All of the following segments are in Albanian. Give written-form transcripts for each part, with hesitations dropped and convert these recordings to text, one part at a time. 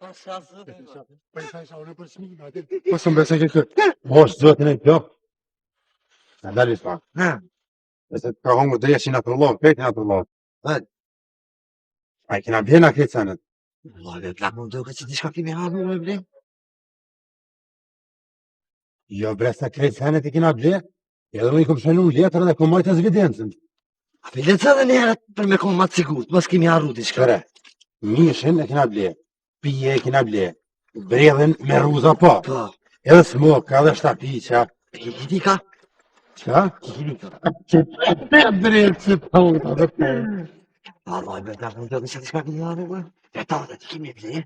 Për sa unë për çmim atë. Po s'm besoj që bosh zotën e kjo. Na dali pa. Nëse ka hongu dreshin atë lloj, petin atë lloj. Ai kena bjena këtë sanët. Vallahi plak mund duket që diçka kemi harruar me ble. Jo bre sa këtë sanët e kena ble. Edhe unë i kom shënuar letër dhe kom marrë evidencën. A pe le të thënë një herë për me konë ma të sigurt, mos kemi harruar diçka. Kërë, mishin e kena ble. Pije e kena ble. Bredhen me rruza po. Po. Edhe smoka, edhe shtapiqa. Kiki ka? Qa? Kiki ka. Drejt që të unë të të. Allah, me plak mund duket që diçka kemi harruar. E ta dhe të kemi ble.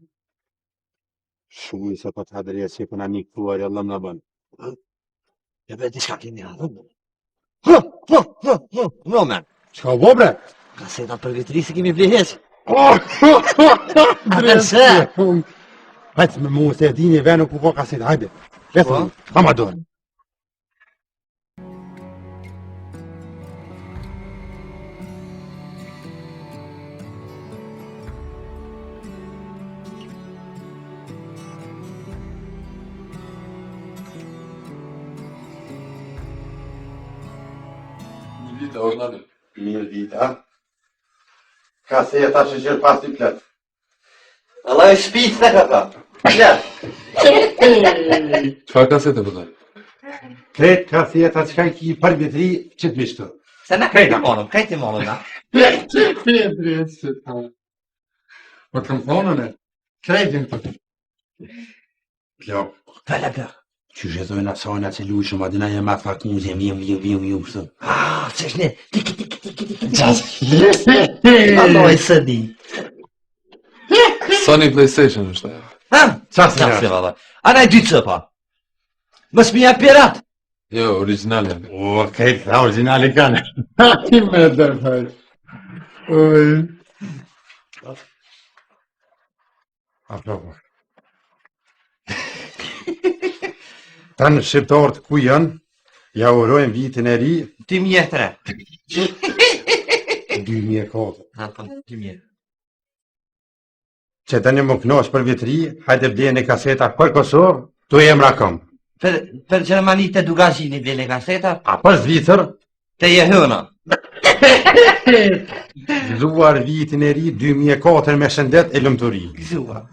Shumë se po të hadrejë që përna një këtuar e Allah më në bënë. E be diçka kemi harruar. No, man. Qka bo bre? Kasetat për vitri se kemi ble heq. Drejt që unë. Hajtë me mu se e dini venu ku po kaset, hajde. Letëm, pa ma dorë. Vita, ornatë. Mirë vita. Kaseta që qërë pas të pletë. Allah e shpit dhe ka ta. Çfarë kasete po thaj? Kretë kaseta që ka i ki për vitri që të mishtë. Se na krejti monëm, na. Drejt që ta. Po të më thonën e, krejtin të. Plok. Fele plak. Që zhezojnë asajna që lujshëm, adina e matë fakuzje, miu, së. Që është ne, tiki. Allah e së di. Sony PlayStation është ajo. Ha? Qasë Qasë valla. Ana e dy cëpa. Mës mija pirat. Jo, originale. O, krejtë tha originali kanë. Ki me të faj. Oj. A ploko. Tanë shqiptarët ku janë, ja urojnë vitin e ri 2003. 2004. Ha, po, 2000. Që të një më knosh për vitri, hajde bleni kaseta për Kosovë, tu emra kom. Per Gjermani të dugazhini bleni kaseta, A për Zvicër, të jehëna. gëzuar vitin e ri 2004 me shëndet e lumturi. Gëzuar.